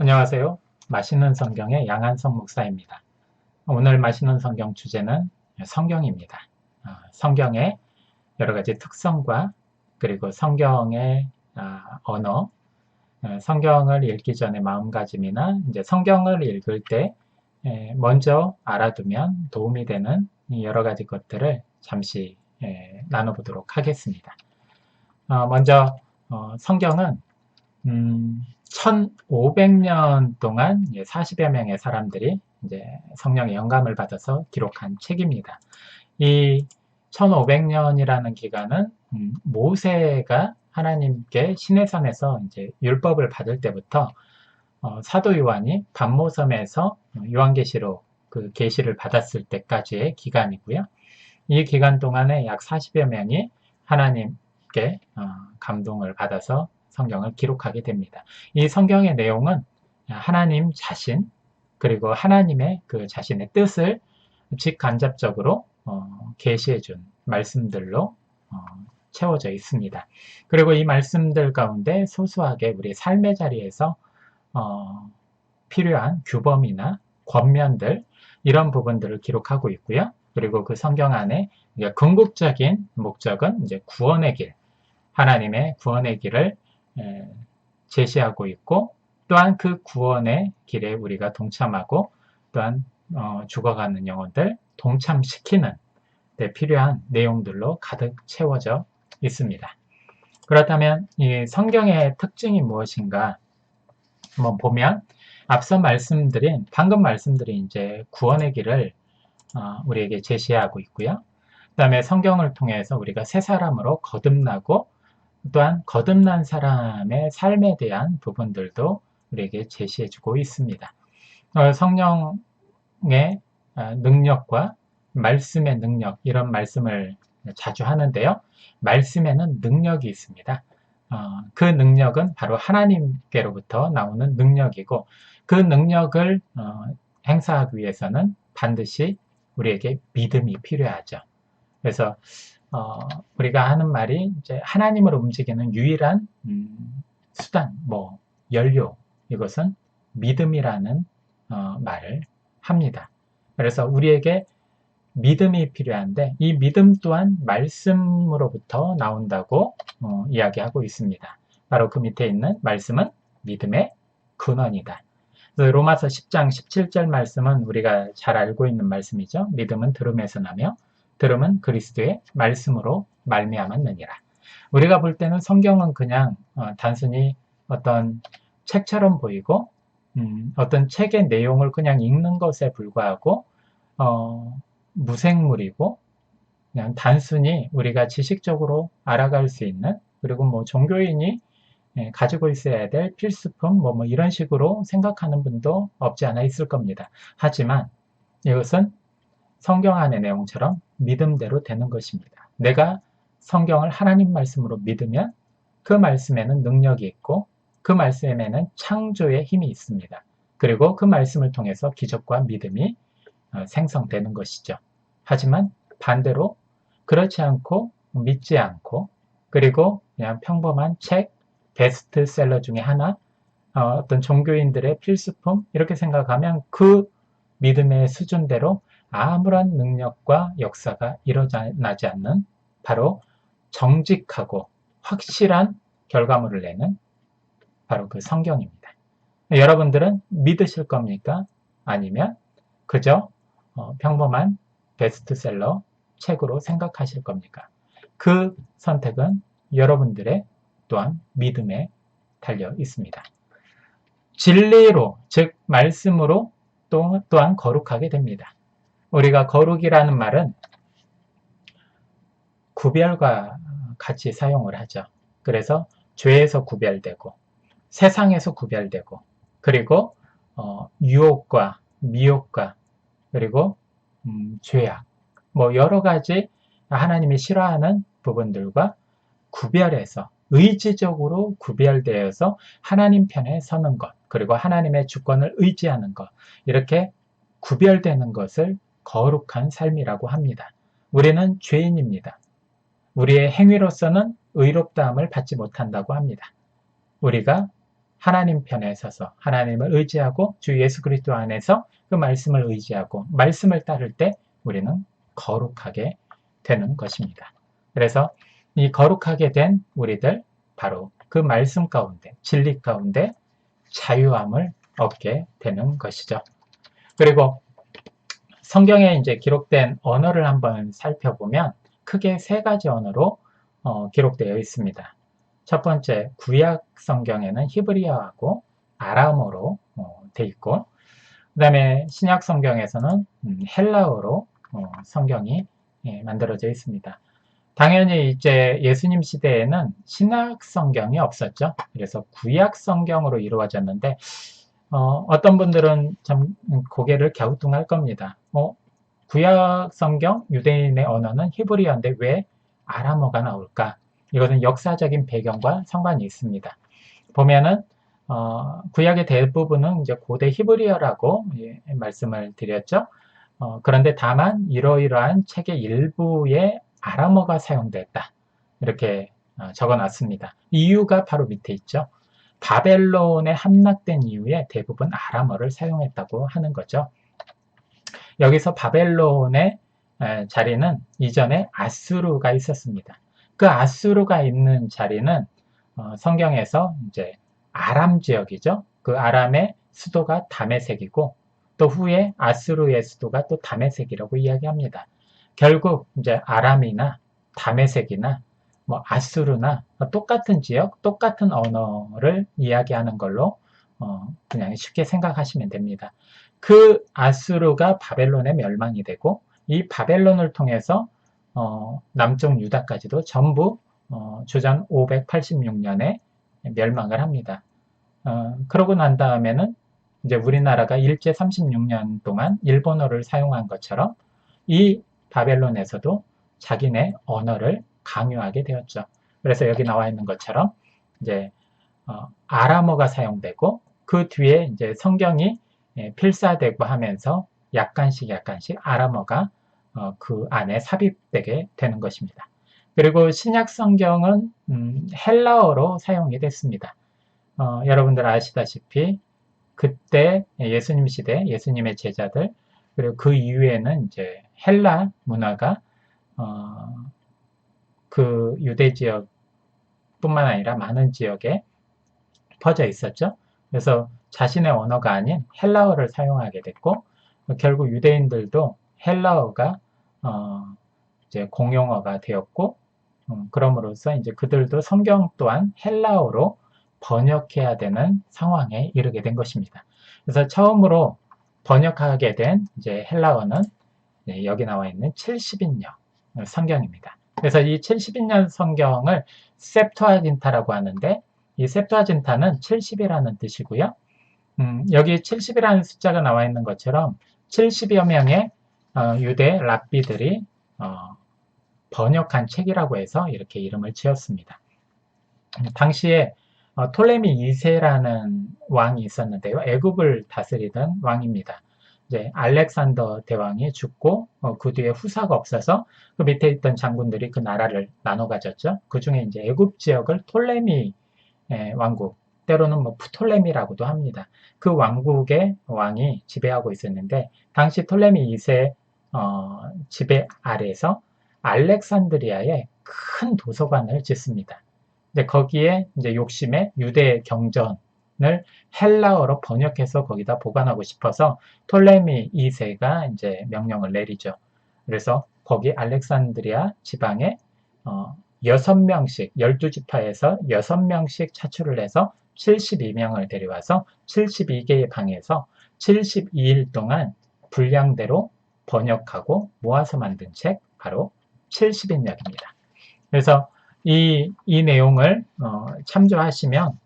안녕하세요. 맛있는 성경의 양한성 목사입니다. 오늘 맛있는 성경 주제는 성경입니다. 성경의 여러 가지 특성과 그리고 성경의 언어, 성경을 읽기 전에 마음가짐이나 이제 성경을 읽을 때 먼저 알아두면 도움이 되는 여러 가지 것들을 잠시 나눠보도록 하겠습니다. 먼저 성경은 1500년 동안 40여 명의 사람들이 이제 성령의 영감을 받아서 기록한 책입니다. 이 1500년이라는 기간은 모세가 하나님께 시내산에서 이제 율법을 받을 때부터 사도 요한이 반모섬에서 요한계시록 그 계시를 받았을 때까지의 기간이고요. 이 기간 동안에 약 40여 명이 하나님께 감동을 받아서 성경을 기록하게 됩니다. 이 성경의 내용은 하나님 자신 그리고 하나님의 그 자신의 뜻을 직간접적으로 계시해 준 말씀들로 채워져 있습니다. 그리고 이 말씀들 가운데 소소하게 우리 삶의 자리에서 필요한 규범이나 권면들 이런 부분들을 기록하고 있고요. 그리고 그 성경 안에 궁극적인 목적은 이제 구원의 길, 하나님의 구원의 길을 제시하고 있고 또한 그 구원의 길에 우리가 동참하고 또한 죽어가는 영혼들 동참시키는 데 필요한 내용들로 가득 채워져 있습니다. 그렇다면 이 성경의 특징이 무엇인가 한번 보면 앞서 말씀드린 방금 말씀드린 이제 구원의 길을 우리에게 제시하고 있고요. 그 다음에 성경을 통해서 우리가 새 사람으로 거듭나고 또한 거듭난 사람의 삶에 대한 부분들도 우리에게 제시해주고 있습니다. 성령의 능력과 말씀의 능력 이런 말씀을 자주 하는데요. 말씀에는 능력이 있습니다. 그 능력은 바로 하나님께로부터 나오는 능력이고 그 능력을 행사하기 위해서는 반드시 우리에게 믿음이 필요하죠. 그래서 우리가 하는 말이 이제 하나님으로 움직이는 유일한 수단, 연료 이것은 믿음이라는 말을 합니다. 그래서 우리에게 믿음이 필요한데 이 믿음 또한 말씀으로부터 나온다고 이야기하고 있습니다. 바로 그 밑에 있는 말씀은 믿음의 근원이다. 로마서 10장 17절 말씀은 우리가 잘 알고 있는 말씀이죠. 믿음은 들음에서 나며 들음은 그리스도의 말씀으로 말미암았느니라. 우리가 볼 때는 성경은 그냥 단순히 어떤 책처럼 보이고 어떤 책의 내용을 그냥 읽는 것에 불과하고 무생물이고 그냥 단순히 우리가 지식적으로 알아갈 수 있는 그리고 종교인이 가지고 있어야 될 필수품 이런 식으로 생각하는 분도 없지 않아 있을 겁니다. 하지만 이것은 성경 안의 내용처럼 믿음대로 되는 것입니다. 내가 성경을 하나님 말씀으로 믿으면 그 말씀에는 능력이 있고 그 말씀에는 창조의 힘이 있습니다. 그리고 그 말씀을 통해서 기적과 믿음이 생성되는 것이죠. 하지만 반대로 그렇지 않고 믿지 않고 그리고 그냥 평범한 책, 베스트셀러 중에 하나, 어떤 종교인들의 필수품 이렇게 생각하면 그 믿음의 수준대로 아무런 능력과 역사가 일어나지 않는 바로 정직하고 확실한 결과물을 내는 바로 그 성경입니다. 여러분들은 믿으실 겁니까? 아니면 그저 평범한 베스트셀러 책으로 생각하실 겁니까? 그 선택은 여러분들의 또한 믿음에 달려 있습니다. 진리로, 즉 말씀으로 또한 거룩하게 됩니다. 우리가 거룩이라는 말은 구별과 같이 사용을 하죠. 그래서 죄에서 구별되고 세상에서 구별되고 그리고 유혹과 미혹과 그리고 죄악 여러 가지 하나님이 싫어하는 부분들과 구별해서 의지적으로 구별되어서 하나님 편에 서는 것 그리고 하나님의 주권을 의지하는 것 이렇게 구별되는 것을 거룩한 삶이라고 합니다. 우리는 죄인입니다. 우리의 행위로서는 의롭다함을 받지 못한다고 합니다. 우리가 하나님 편에 서서 하나님을 의지하고 주 예수 그리스도 안에서 그 말씀을 의지하고 말씀을 따를 때 우리는 거룩하게 되는 것입니다. 그래서 이 거룩하게 된 우리들 바로 그 말씀 가운데 진리 가운데 자유함을 얻게 되는 것이죠. 그리고 성경에 이제 기록된 언어를 한번 살펴보면 크게 세 가지 언어로 기록되어 있습니다. 첫 번째, 구약 성경에는 히브리어하고 아람어로 되어 있고, 그 다음에 신약 성경에서는 헬라어로 성경이 만들어져 있습니다. 당연히 이제 예수님 시대에는 신약 성경이 없었죠. 그래서 구약 성경으로 이루어졌는데, 어떤 분들은 참 고개를 갸우뚱할 겁니다. 구약 성경 유대인의 언어는 히브리어인데 왜 아람어가 나올까? 이것은 역사적인 배경과 상관이 있습니다. 보면은 구약의 대부분은 이제 고대 히브리어라고 말씀을 드렸죠. 그런데 다만 이러이러한 책의 일부에 아람어가 사용됐다. 이렇게 적어놨습니다. 이유가 바로 밑에 있죠. 바벨론에 함락된 이후에 대부분 아람어를 사용했다고 하는 거죠. 여기서 바벨론의 자리는 이전에 아수르가 있었습니다. 그 아수르가 있는 자리는 성경에서 이제 아람 지역이죠. 그 아람의 수도가 다메섹이고 또 후에 아수르의 수도가 또 다메섹이라고 이야기합니다. 결국 이제 아람이나 다메섹이나 뭐 아수르나 똑같은 지역, 똑같은 언어를 이야기하는 걸로 그냥 쉽게 생각하시면 됩니다. 그 아수르가 바벨론의 멸망이 되고 이 바벨론을 통해서 남쪽 유다까지도 전부 주전 586년에 멸망을 합니다. 그러고 난 다음에는 이제 우리나라가 일제 36년 동안 일본어를 사용한 것처럼 이 바벨론에서도 자기네 언어를 강요하게 되었죠. 그래서 여기 나와 있는 것처럼 이제 아람어가 사용되고 그 뒤에 이제 성경이 필사되고 하면서 약간씩 아람어가 그 안에 삽입되게 되는 것입니다. 그리고 신약 성경은 헬라어로 사용이 됐습니다. 여러분들 아시다시피 그때 예수님 시대 예수님의 제자들 그리고 그 이후에는 이제 헬라 문화가 그 유대 지역뿐만 아니라 많은 지역에 퍼져 있었죠. 그래서 자신의 언어가 아닌 헬라어를 사용하게 됐고 결국 유대인들도 헬라어가 이제 공용어가 되었고 그럼으로써 이제 그들도 성경 또한 헬라어로 번역해야 되는 상황에 이르게 된 것입니다. 그래서 처음으로 번역하게 된 이제 헬라어는 여기 나와 있는 70인역 성경입니다. 그래서 이 70인역 성경을 셉투아진타라고 하는데 이 셉투아진타는 70이라는 뜻이고요. 여기 70이라는 숫자가 나와 있는 것처럼 70여 명의 유대 랍비들이 번역한 책이라고 해서 이렇게 이름을 지었습니다. 당시에 톨레미 2세라는 왕이 있었는데요. 애굽을 다스리던 왕입니다. 이제 알렉산더 대왕이 죽고 그 뒤에 후사가 없어서 그 밑에 있던 장군들이 그 나라를 나눠 가졌죠. 그 중에 이제 애굽 지역을 톨레미 왕국, 때로는 뭐 프톨레미라고도 합니다. 그 왕국의 왕이 지배하고 있었는데 당시 톨레미 2세 지배 아래에서 알렉산드리아에 큰 도서관을 짓습니다. 이제 거기에 이제 욕심에 유대 경전을 헬라어로 번역해서 거기다 보관하고 싶어서 톨레미 2세가 이제 명령을 내리죠. 그래서 거기 알렉산드리아 지방에 6명씩 12지파에서 6명씩 차출을 해서 72명을 데려와서 72개의 방에서 72일 동안 분량대로 번역하고 모아서 만든 책 바로 70인역입니다. 그래서 이 내용을 참조하시면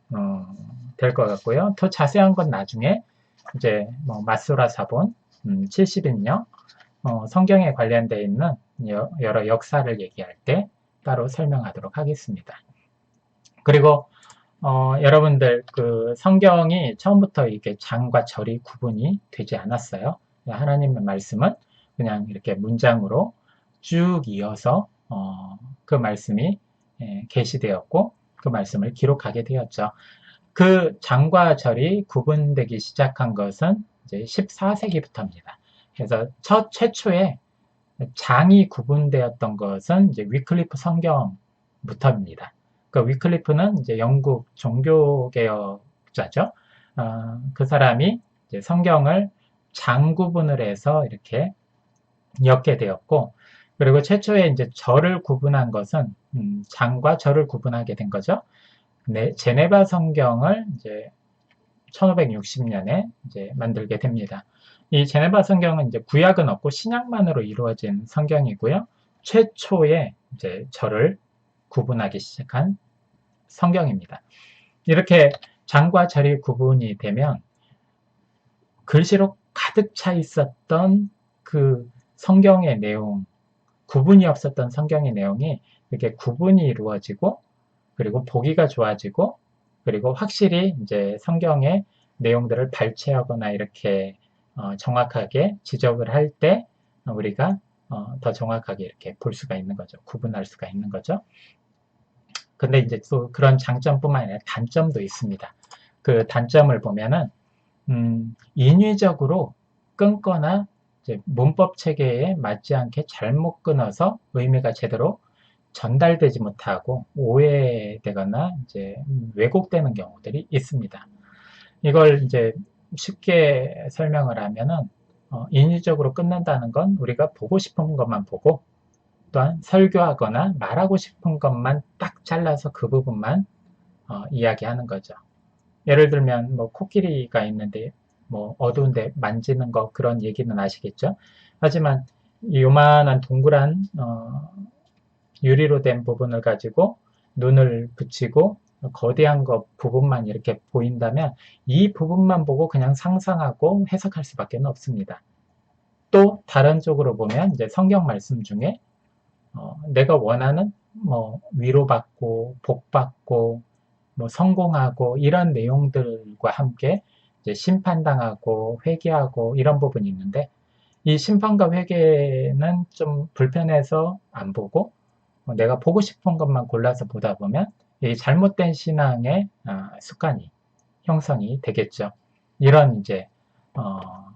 될 것 같고요. 더 자세한 건 나중에 이제 뭐 마소라 사본 70인역 성경에 관련되어 있는 여러 역사를 얘기할 때 따로 설명하도록 하겠습니다. 그리고 여러분들 그 성경이 처음부터 이렇게 장과 절이 구분이 되지 않았어요. 하나님의 말씀은 그냥 이렇게 문장으로 쭉 이어서 그 말씀이 계시되었고 그 말씀을 기록하게 되었죠. 그 장과 절이 구분되기 시작한 것은 이제 14세기부터입니다. 그래서 최초에 장이 구분되었던 것은 이제 위클리프 성경부터입니다. 그 위클리프는 이제 영국 종교개혁자죠. 그 사람이 이제 성경을 장 구분을 해서 이렇게 엮게 되었고, 그리고 최초에 이제 절을 구분한 것은 장과 절을 구분하게 된 거죠. 네, 제네바 성경을 이제 1560년에 이제 만들게 됩니다. 이 제네바 성경은 이제 구약은 없고 신약만으로 이루어진 성경이고요. 최초의 이제 절을 구분하기 시작한 성경입니다. 이렇게 장과 절이 구분이 되면 글씨로 가득 차 있었던 그 성경의 내용, 구분이 없었던 성경의 내용이 이렇게 구분이 이루어지고, 그리고 보기가 좋아지고, 그리고 확실히 이제 성경의 내용들을 발췌하거나 이렇게 정확하게 지적을 할 때 우리가 더 정확하게 이렇게 볼 수가 있는 거죠. 구분할 수가 있는 거죠. 근데 이제 또 그런 장점뿐만 아니라 단점도 있습니다. 그 단점을 보면은 인위적으로 끊거나 이제 문법 체계에 맞지 않게 잘못 끊어서 의미가 제대로 전달되지 못하고 오해되거나 이제 왜곡되는 경우들이 있습니다. 이걸 이제 쉽게 설명을 하면은 인위적으로 끊는다는 건 우리가 보고 싶은 것만 보고, 또한 설교하거나 말하고 싶은 것만 딱 잘라서 그 부분만 이야기하는 거죠. 예를 들면 뭐 코끼리가 있는데 뭐 어두운데 만지는 거, 그런 얘기는 아시겠죠? 하지만 이 요만한 동그란 유리로 된 부분을 가지고 눈을 붙이고 거대한 것 부분만 이렇게 보인다면 이 부분만 보고 그냥 상상하고 해석할 수밖에 없습니다. 또 다른 쪽으로 보면 이제 성경 말씀 중에 내가 원하는 뭐 위로받고 복받고 뭐 성공하고 이런 내용들과 함께 이제 심판당하고 회개하고 이런 부분이 있는데, 이 심판과 회개는 좀 불편해서 안 보고 내가 보고 싶은 것만 골라서 보다 보면 이 잘못된 신앙의 습관이 형성이 되겠죠. 이런 이제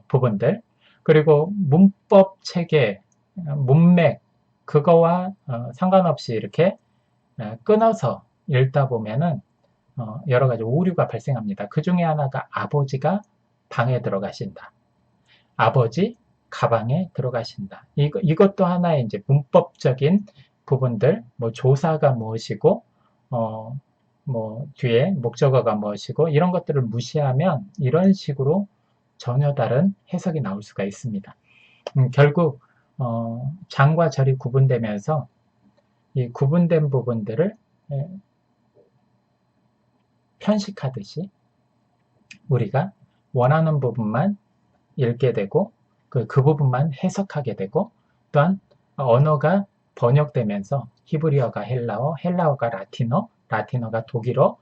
부분들, 그리고 문법 체계, 문맥, 그거와 상관없이 이렇게 끊어서 읽다 보면은 여러 가지 오류가 발생합니다. 그 중에 하나가 아버지가 방에 들어가신다. 아버지 가방에 들어가신다. 이것도 하나의 이제 문법적인 부분들, 뭐 조사가 무엇이고, 뭐 뒤에 목적어가 무엇이고, 이런 것들을 무시하면 이런 식으로 전혀 다른 해석이 나올 수가 있습니다. 결국 장과 절이 구분되면서 이 구분된 부분들을 편식하듯이 우리가 원하는 부분만 읽게 되고 그 부분만 해석하게 되고, 또한 언어가 번역되면서 히브리어가 헬라어, 헬라어가 라틴어, 라틴어가 독일어,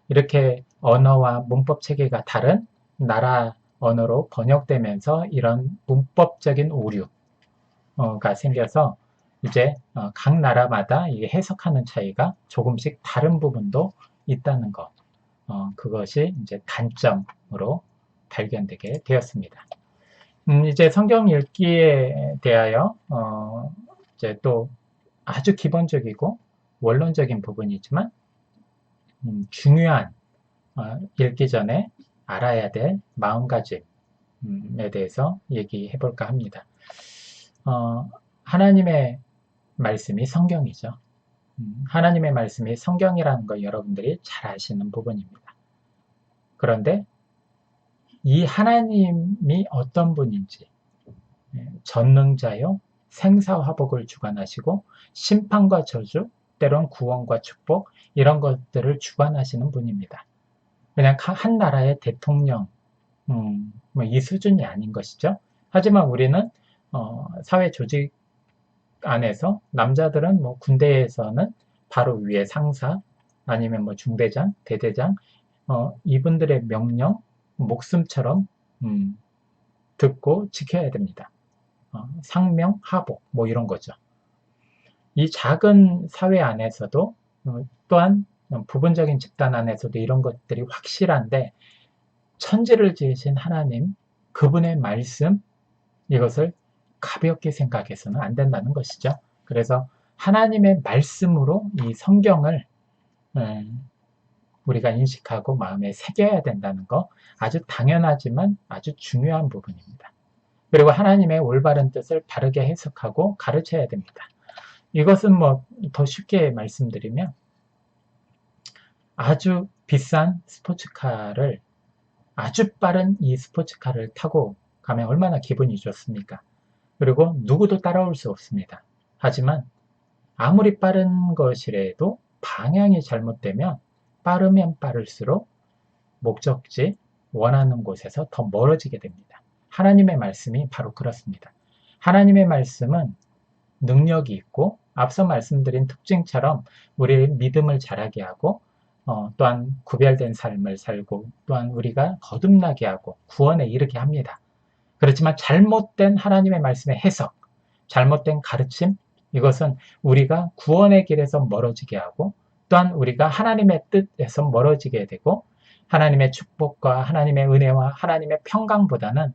이렇게 언어와 문법 체계가 다른 나라 언어로 번역되면서 이런 문법적인 오류가 생겨서 이제 각 나라마다 이 해석하는 차이가 조금씩 다른 부분도 있다는 것, 그것이 이제 단점으로 발견되게 되었습니다. 이제 성경 읽기에 대하여 이제 또 아주 기본적이고 원론적인 부분이지만 중요한 읽기 전에 알아야 될 마음가짐에 대해서 얘기해 볼까 합니다. 하나님의 말씀이 성경이죠. 하나님의 말씀이 성경이라는 거 여러분들이 잘 아시는 부분입니다. 그런데 이 하나님이 어떤 분인지, 전능자요, 생사화복을 주관하시고 심판과 저주, 때론 구원과 축복, 이런 것들을 주관하시는 분입니다. 그냥 한 나라의 대통령, 뭐 이 수준이 아닌 것이죠. 하지만 우리는 사회 조직 안에서 남자들은 뭐 군대에서는 바로 위에 상사, 아니면 뭐 중대장, 대대장, 이분들의 명령, 목숨처럼 듣고 지켜야 됩니다. 상명, 하복, 뭐 이런 거죠. 이 작은 사회 안에서도 또한 부분적인 집단 안에서도 이런 것들이 확실한데 천지를 지으신 하나님, 그분의 말씀, 이것을 가볍게 생각해서는 안 된다는 것이죠. 그래서 하나님의 말씀으로 이 성경을 우리가 인식하고 마음에 새겨야 된다는 거, 아주 당연하지만 아주 중요한 부분입니다. 그리고 하나님의 올바른 뜻을 바르게 해석하고 가르쳐야 됩니다. 이것은 뭐 더 쉽게 말씀드리면 아주 비싼 스포츠카를, 아주 빠른 이 스포츠카를 타고 가면 얼마나 기분이 좋습니까? 그리고 누구도 따라올 수 없습니다. 하지만 아무리 빠른 것이라도 방향이 잘못되면 빠르면 빠를수록 목적지, 원하는 곳에서 더 멀어지게 됩니다. 하나님의 말씀이 바로 그렇습니다. 하나님의 말씀은 능력이 있고 앞서 말씀드린 특징처럼 우리의 믿음을 자라게 하고 또한 구별된 삶을 살고 또한 우리가 거듭나게 하고 구원에 이르게 합니다. 그렇지만 잘못된 하나님의 말씀의 해석, 잘못된 가르침, 이것은 우리가 구원의 길에서 멀어지게 하고 또한 우리가 하나님의 뜻에서 멀어지게 되고 하나님의 축복과 하나님의 은혜와 하나님의 평강보다는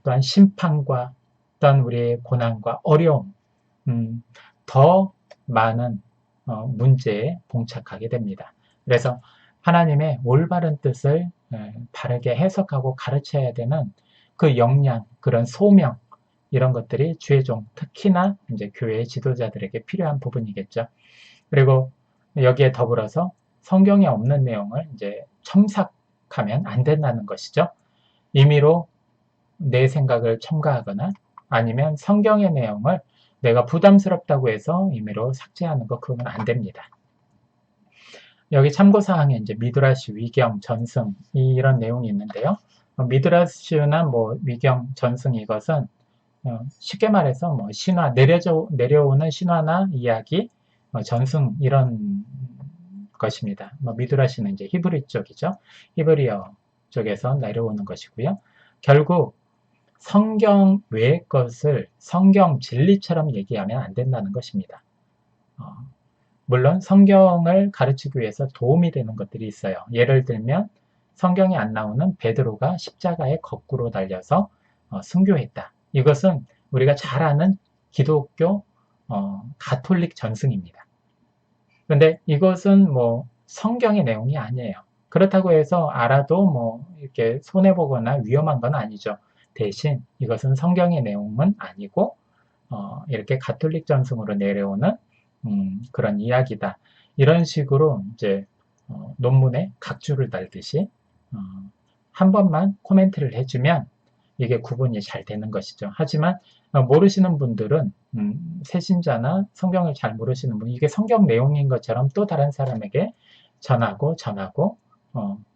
또한 심판과 또한 우리의 고난과 어려움, 더 많은 문제에 봉착하게 됩니다. 그래서 하나님의 올바른 뜻을 바르게 해석하고 가르쳐야 되는 그 역량, 그런 소명, 이런 것들이 주의종, 특히나 이제 교회의 지도자들에게 필요한 부분이겠죠. 그리고 여기에 더불어서 성경에 없는 내용을 이제 첨삭하면 안 된다는 것이죠. 임의로 내 생각을 첨가하거나 아니면 성경의 내용을 내가 부담스럽다고 해서 임의로 삭제하는 거, 그건 안 됩니다. 여기 참고사항에 이제 미드라시, 위경, 전승 이런 내용이 있는데요. 미드라시나 뭐 위경, 전승, 이것은 쉽게 말해서 뭐 신화, 내려오는 신화나 이야기, 전승 이런 것입니다. 미드라시는 이제 히브리 쪽이죠. 히브리어 쪽에서 내려오는 것이고요. 결국 성경 외의 것을 성경 진리처럼 얘기하면 안 된다는 것입니다. 물론 성경을 가르치기 위해서 도움이 되는 것들이 있어요. 예를 들면 성경에 안 나오는 베드로가 십자가에 거꾸로 달려서 순교했다. 이것은 우리가 잘 아는 기독교 가톨릭 전승입니다. 근데 이것은 뭐 성경의 내용이 아니에요. 그렇다고 해서 알아도 뭐 이렇게 손해보거나 위험한 건 아니죠. 대신 이것은 성경의 내용은 아니고 이렇게 가톨릭 전승으로 내려오는 그런 이야기다. 이런 식으로 이제 논문에 각주를 달듯이 한 번만 코멘트를 해주면 이게 구분이 잘 되는 것이죠. 하지만 모르시는 분들은 새신자나 성경을 잘 모르시는 분, 이게 성경 내용인 것처럼 또 다른 사람에게 전하고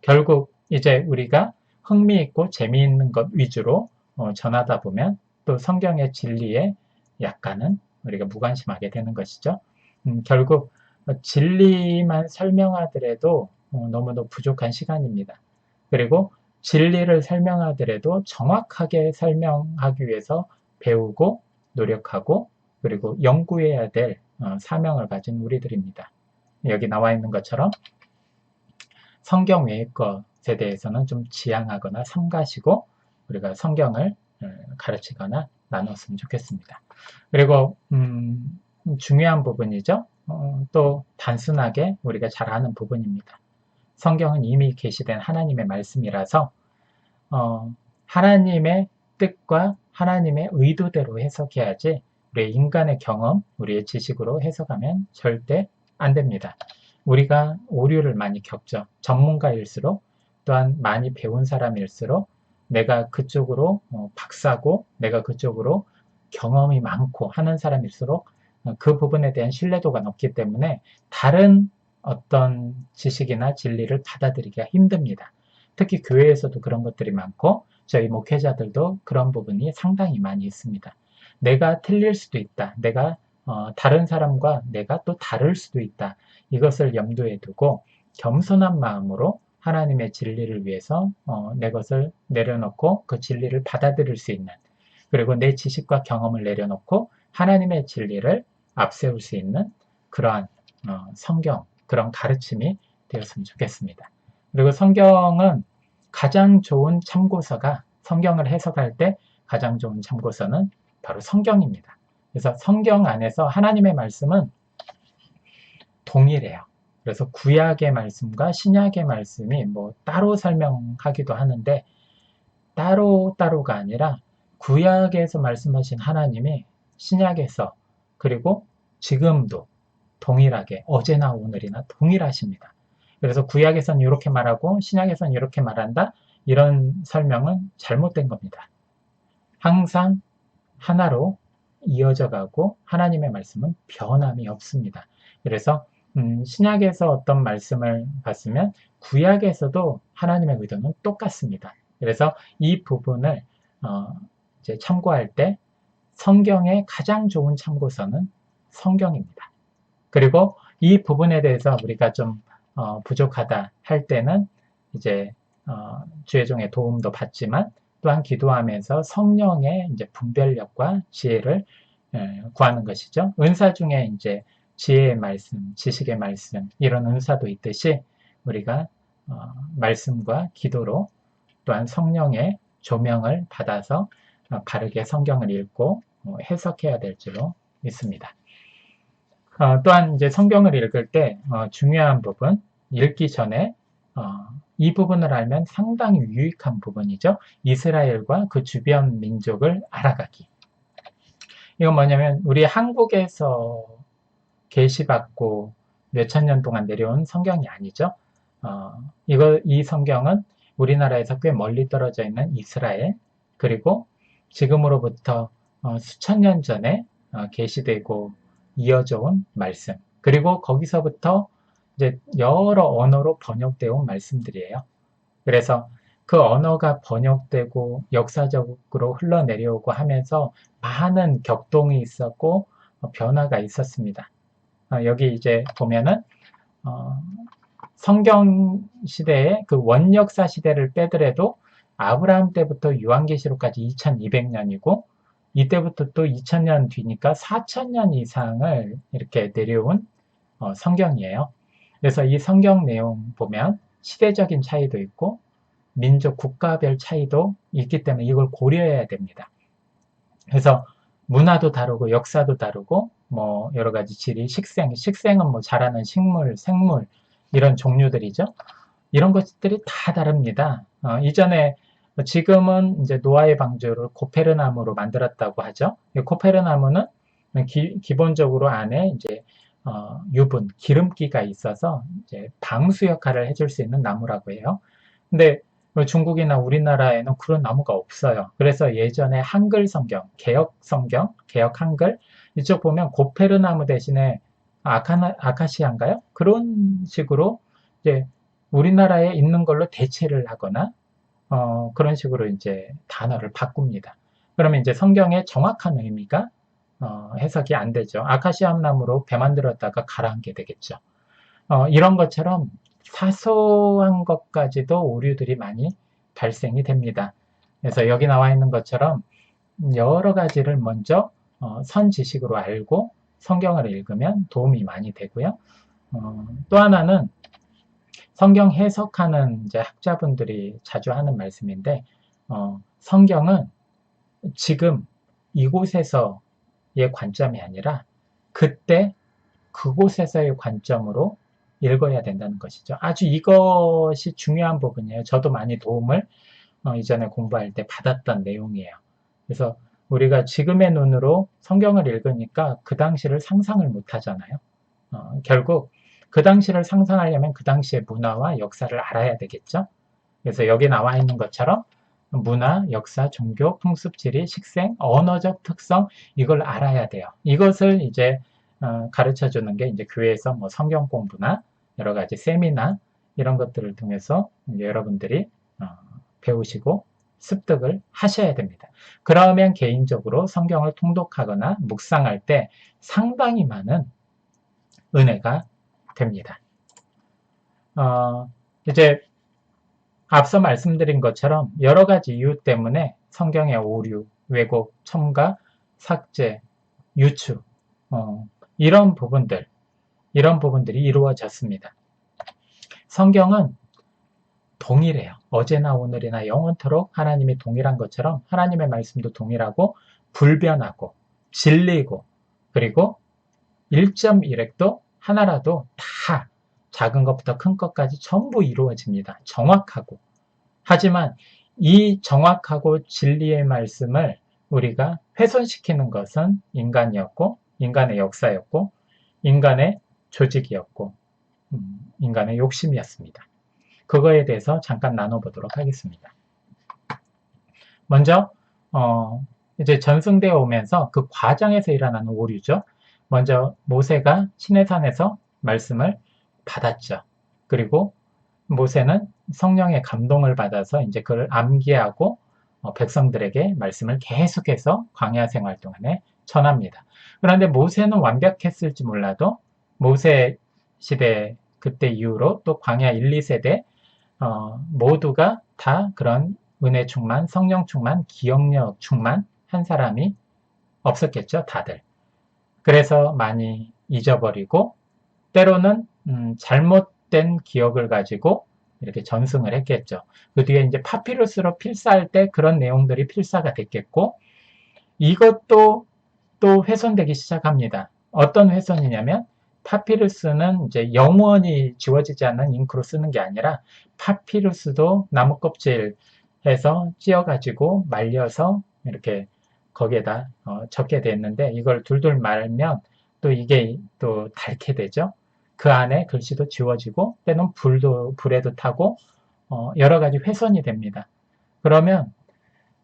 결국 이제 우리가 흥미있고 재미있는 것 위주로 전하다 보면 또 성경의 진리에 약간은 우리가 무관심하게 되는 것이죠. 결국 진리만 설명하더라도 너무도 부족한 시간입니다. 그리고 진리를 설명하더라도 정확하게 설명하기 위해서 배우고 노력하고 그리고 연구해야 될 사명을 가진 우리들입니다. 여기 나와 있는 것처럼 성경 외의 것에 대해서는 좀 지양하거나 삼가시고 우리가 성경을 가르치거나 나눴으면 좋겠습니다. 그리고 중요한 부분이죠. 또 단순하게 우리가 잘 아는 부분입니다. 성경은 이미 계시된 하나님의 말씀이라서 하나님의 뜻과 하나님의 의도대로 해석해야지 우리의 인간의 경험, 우리의 지식으로 해석하면 절대 안 됩니다. 우리가 오류를 많이 겪죠. 전문가일수록 또한 많이 배운 사람일수록 내가 그쪽으로 박사고 내가 그쪽으로 경험이 많고 하는 사람일수록 그 부분에 대한 신뢰도가 높기 때문에 다른 어떤 지식이나 진리를 받아들이기가 힘듭니다. 특히 교회에서도 그런 것들이 많고 저희 목회자들도 그런 부분이 상당히 많이 있습니다. 내가 틀릴 수도 있다. 내가 다른 사람과 내가 또 다를 수도 있다. 이것을 염두에 두고 겸손한 마음으로 하나님의 진리를 위해서 내 것을 내려놓고 그 진리를 받아들일 수 있는, 그리고 내 지식과 경험을 내려놓고 하나님의 진리를 앞세울 수 있는 그러한 성경, 그런 가르침이 되었으면 좋겠습니다. 그리고 성경은 가장 좋은 참고서가, 성경을 해석할 때 가장 좋은 참고서는 바로 성경입니다. 그래서 성경 안에서 하나님의 말씀은 동일해요. 그래서 구약의 말씀과 신약의 말씀이 뭐 따로 설명하기도 하는데, 따로가 아니라 구약에서 말씀하신 하나님이 신약에서, 그리고 지금도 동일하게 어제나 오늘이나 동일하십니다. 그래서 구약에서는 이렇게 말하고 신약에서는 이렇게 말한다, 이런 설명은 잘못된 겁니다. 항상 하나로 이어져 가고 하나님의 말씀은 변함이 없습니다. 그래서 신약에서 어떤 말씀을 봤으면 구약에서도 하나님의 의도는 똑같습니다. 그래서 이 부분을 이제 참고할 때 성경의 가장 좋은 참고서는 성경입니다. 그리고 이 부분에 대해서 우리가 좀 부족하다 할 때는 이제 주의 종의 도움도 받지만, 또한 기도하면서 성령의 이제 분별력과 지혜를 구하는 것이죠. 은사 중에 이제 지혜의 말씀, 지식의 말씀, 이런 은사도 있듯이 우리가 말씀과 기도로, 또한 성령의 조명을 받아서 바르게 성경을 읽고 해석해야 될 줄로 믿습니다. 또한 이제 성경을 읽을 때 중요한 부분, 읽기 전에 이 부분을 알면 상당히 유익한 부분이죠. 이스라엘과 그 주변 민족을 알아가기. 이건 뭐냐면 우리 한국에서 계시받고 몇천 년 동안 내려온 성경이 아니죠. 이 성경은 우리나라에서 꽤 멀리 떨어져 있는 이스라엘, 그리고 지금으로부터 수천 년 전에 계시되고 이어져 온 말씀, 그리고 거기서부터 이제 여러 언어로 번역되어 온 말씀들이에요. 그래서 그 언어가 번역되고 역사적으로 흘러내려오고 하면서 많은 격동이 있었고 변화가 있었습니다. 여기 이제 보면은 성경 시대의 그 원역사 시대를 빼더라도 아브라함 때부터 요한계시록까지 2200년이고, 이때부터 또 2000년 뒤니까 4000년 이상을 이렇게 내려온 성경이에요. 그래서 이 성경 내용 보면 시대적인 차이도 있고 민족 국가별 차이도 있기 때문에 이걸 고려해야 됩니다. 그래서 문화도 다르고 역사도 다르고 뭐 여러 가지 지리, 식생은 뭐 자라는 식물, 생물, 이런 종류들이죠. 이런 것들이 다 다릅니다. 이전에, 지금은 이제 노아의 방주를 고페르나무로 만들었다고 하죠. 고페르나무는 기본적으로 안에 이제 유분, 기름기가 있어서 이제 방수 역할을 해줄 수 있는 나무라고 해요. 근데 중국이나 우리나라에는 그런 나무가 없어요. 그래서 예전에 한글 성경, 개역 성경, 개역 한글, 이쪽 보면 고페르나무 대신에 아카시아인가요? 그런 식으로 이제 우리나라에 있는 걸로 대체를 하거나 그런 식으로 이제 단어를 바꿉니다. 그러면 이제 성경의 정확한 의미가 해석이 안 되죠. 아카시아 나무로 배 만들었다가 가라앉게 되겠죠. 이런 것처럼 사소한 것까지도 오류들이 많이 발생이 됩니다. 그래서 여기 나와 있는 것처럼 여러 가지를 먼저 선지식으로 알고 성경을 읽으면 도움이 많이 되고요. 또 하나는 성경 해석하는 이제 학자분들이 자주 하는 말씀인데, 성경은 지금 이곳에서의 관점이 아니라 그때 그곳에서의 관점으로 읽어야 된다는 것이죠. 아주 이것이 중요한 부분이에요. 저도 많이 도움을 이전에 공부할 때 받았던 내용이에요. 그래서 우리가 지금의 눈으로 성경을 읽으니까 그 당시를 상상을 못 하잖아요. 결국 그 당시를 상상하려면 그 당시의 문화와 역사를 알아야 되겠죠. 그래서 여기 나와 있는 것처럼 문화, 역사, 종교, 풍습, 지리, 식생, 언어적 특성, 이걸 알아야 돼요. 이것을 이제 가르쳐 주는 게 이제 교회에서 뭐 성경 공부나 여러 가지 세미나 이런 것들을 통해서 여러분들이 배우시고 습득을 하셔야 됩니다. 그러면 개인적으로 성경을 통독하거나 묵상할 때 상당히 많은 은혜가 됩니다. 이제 앞서 말씀드린 것처럼 여러 가지 이유 때문에 성경의 오류, 왜곡, 첨가, 삭제, 유추, 이런 부분들이 이루어졌습니다. 성경은 동일해요. 어제나 오늘이나 영원토록 하나님이 동일한 것처럼 하나님의 말씀도 동일하고 불변하고 진리고 그리고 1.1획도 하나라도 다 작은 것부터 큰 것까지 전부 이루어집니다. 정확하고. 하지만 이 정확하고 진리의 말씀을 우리가 훼손시키는 것은 인간이었고 인간의 역사였고 인간의 조직이었고 인간의 욕심이었습니다. 그거에 대해서 잠깐 나눠보도록 하겠습니다. 먼저 이제 전승되어 오면서 그 과정에서 일어나는 오류죠. 먼저 모세가 시내산에서 말씀을 받았죠. 그리고 모세는 성령의 감동을 받아서 이제 그걸 암기하고 백성들에게 말씀을 계속해서 광야 생활 동안에 전합니다. 그런데 모세는 완벽했을지 몰라도 모세 시대 그때 이후로 또 광야 1, 2세대 모두가 다 그런 은혜 충만, 성령 충만, 기억력 충만 한 사람이 없었겠죠, 다들. 그래서 많이 잊어버리고 때로는 잘못된 기억을 가지고 이렇게 전승을 했겠죠. 그 뒤에 이제 파피루스로 필사할 때 그런 내용들이 필사가 됐겠고 이것도 또 훼손되기 시작합니다. 어떤 훼손이냐면 파피루스는 이제 영원히 지워지지 않는 잉크로 쓰는 게 아니라 파피루스도 나무 껍질 해서 찧어가지고 말려서 이렇게 거기에다 적게 됐는데 이걸 둘둘 말면 또 이게 또 닳게 되죠. 그 안에 글씨도 지워지고 때는 불에도 타고 여러 가지 훼손이 됩니다. 그러면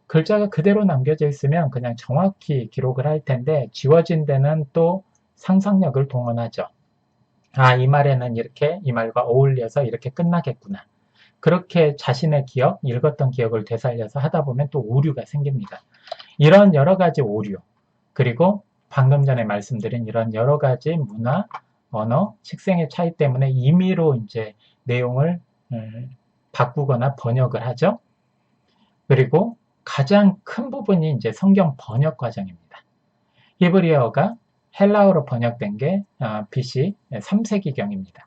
글자가 그대로 남겨져 있으면 그냥 정확히 기록을 할 텐데 지워진 데는 또 상상력을 동원하죠. 아, 이 말에는 이렇게 이 말과 어울려서 이렇게 끝나겠구나. 그렇게 자신의 기억, 읽었던 기억을 되살려서 하다 보면 또 오류가 생깁니다. 이런 여러 가지 오류, 그리고 방금 전에 말씀드린 이런 여러 가지 문화, 언어, 식생의 차이 때문에 임의로 이제 내용을 바꾸거나 번역을 하죠. 그리고 가장 큰 부분이 이제 성경 번역 과정입니다. 히브리어가 헬라어로 번역된 게 BC 3세기경입니다.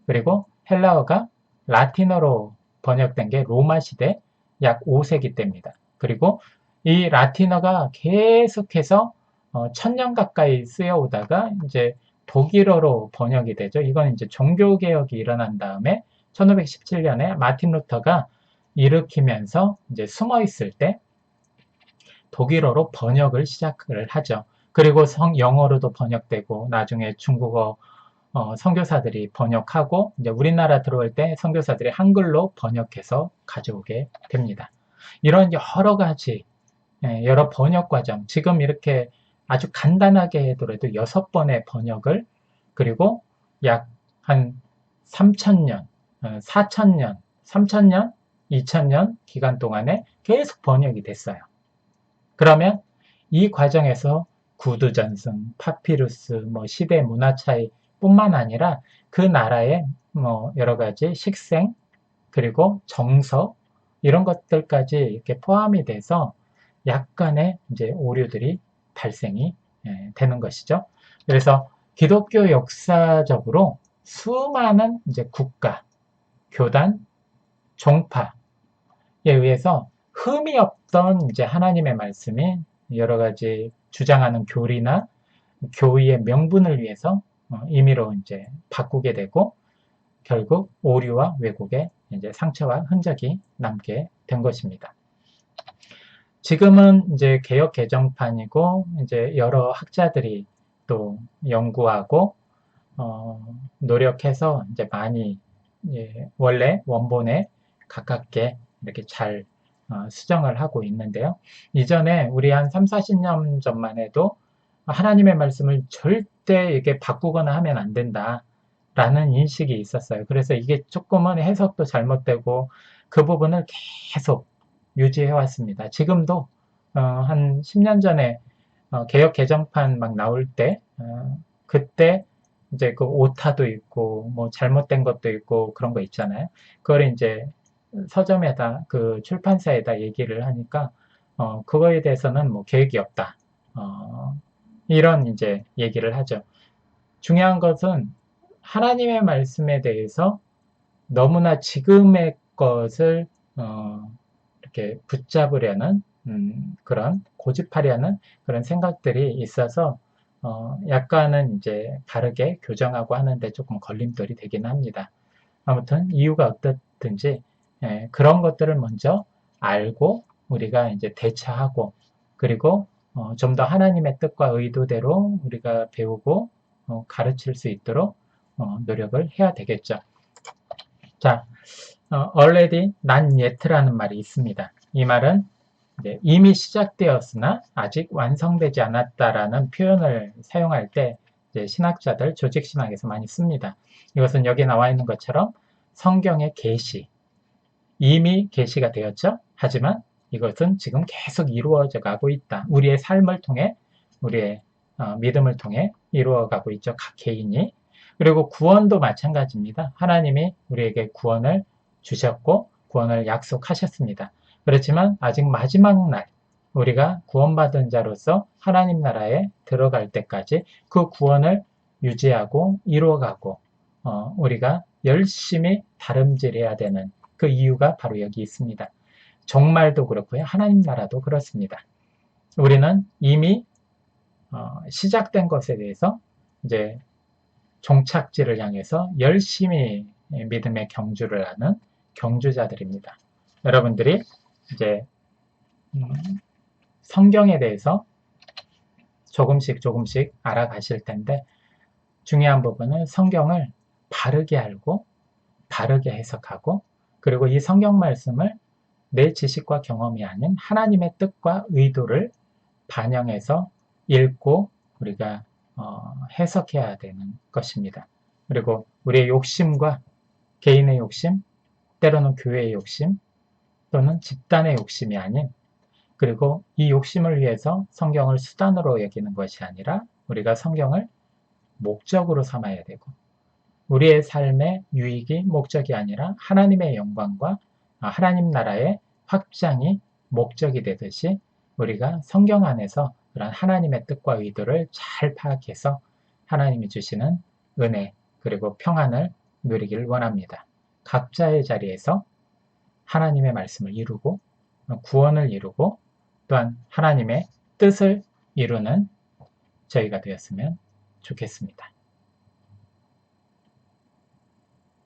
그리고 헬라어가 라틴어로 번역된 게 로마 시대 약 5세기 때입니다. 그리고 이 라틴어가 계속해서 1000년 가까이 쓰여오다가 이제 독일어로 번역이 되죠. 이건 이제 종교개혁이 일어난 다음에 1517년에 마틴 루터가 일으키면서 이제 숨어 있을 때 독일어로 번역을 시작을 하죠. 그리고 영어로도 번역되고 나중에 중국어 선교사들이 번역하고 이제 우리나라 들어올 때 선교사들이 한글로 번역해서 가져오게 됩니다. 이런 여러 가지 여러 번역 과정 지금 이렇게 아주 간단하게 해더라도 6번의 번역을 그리고 약 한 3000년, 4000년, 3000년, 2000년 기간 동안에 계속 번역이 됐어요. 그러면 이 과정에서 구두전승, 파피루스, 뭐 시대 문화 차이 뿐만 아니라 그 나라의 뭐 여러 가지 식생, 그리고 정서, 이런 것들까지 이렇게 포함이 돼서 약간의 이제 오류들이 발생이 되는 것이죠. 그래서 기독교 역사적으로 수많은 이제 국가, 교단, 종파에 의해서 흠이 없던 이제 하나님의 말씀이 여러 가지 주장하는 교리나 교의의 명분을 위해서 임의로 이제 바꾸게 되고 결국 오류와 왜곡의 이제 상처와 흔적이 남게 된 것입니다. 지금은 이제 개역 개정판이고 이제 여러 학자들이 또 연구하고 노력해서 이제 많이 원래 원본에 가깝게 이렇게 잘 수정을 하고 있는데요. 이전에 우리 한 3, 40년 전만 해도 하나님의 말씀을 절대 이게 바꾸거나 하면 안 된다 라는 인식이 있었어요. 그래서 이게 조금은 해석도 잘못되고 그 부분을 계속 유지해 왔습니다. 지금도 한 10년 전에 개역 개정판 막 나올 때 그때 이제 그 오타도 있고 뭐 잘못된 것도 있고 그런 거 있잖아요. 그걸 이제 서점에다 그 출판사에다 얘기를 하니까 그거에 대해서는 뭐 계획이 없다. 이런 이제 얘기를 하죠. 중요한 것은 하나님의 말씀에 대해서 너무나 지금의 것을 이렇게 붙잡으려는 그런 고집하려는 그런 생각들이 있어서 약간은 이제 바르게 교정하고 하는데 조금 걸림돌이 되긴 합니다. 아무튼 이유가 어떻든지 그런 것들을 먼저 알고 우리가 이제 대처하고 그리고 좀 더 하나님의 뜻과 의도대로 우리가 배우고 가르칠 수 있도록 노력을 해야 되겠죠. 자, already not yet라는 말이 있습니다. 이 말은 이미 시작되었으나 아직 완성되지 않았다라는 표현을 사용할 때 신학자들, 조직신학에서 많이 씁니다. 이것은 여기 나와 있는 것처럼 성경의 계시, 이미 계시가 되었죠. 하지만 이것은 지금 계속 이루어져 가고 있다. 우리의 삶을 통해, 우리의 믿음을 통해 이루어가고 있죠. 각 개인이. 그리고 구원도 마찬가지입니다. 하나님이 우리에게 구원을 주셨고 구원을 약속하셨습니다. 그렇지만 아직 마지막 날 우리가 구원받은 자로서 하나님 나라에 들어갈 때까지 그 구원을 유지하고 이루어가고 우리가 열심히 다름질해야 되는 그 이유가 바로 여기 있습니다. 종말도 그렇고요. 하나님 나라도 그렇습니다. 우리는 이미 시작된 것에 대해서 이제 종착지를 향해서 열심히 믿음의 경주를 하는 경주자들입니다. 여러분들이 이제 성경에 대해서 조금씩 알아가실 텐데 중요한 부분은 성경을 바르게 알고 바르게 해석하고 그리고 이 성경 말씀을 내 지식과 경험이 아닌 하나님의 뜻과 의도를 반영해서 읽고 우리가 해석해야 되는 것입니다. 그리고 우리의 욕심과 개인의 욕심, 때로는 교회의 욕심, 또는 집단의 욕심이 아닌 그리고 이 욕심을 위해서 성경을 수단으로 여기는 것이 아니라 우리가 성경을 목적으로 삼아야 되고 우리의 삶의 유익이 목적이 아니라 하나님의 영광과 하나님 나라의 확장이 목적이 되듯이 우리가 성경 안에서 그런 하나님의 뜻과 의도를 잘 파악해서 하나님이 주시는 은혜 그리고 평안을 누리기를 원합니다. 각자의 자리에서 하나님의 말씀을 이루고 구원을 이루고 또한 하나님의 뜻을 이루는 저희가 되었으면 좋겠습니다.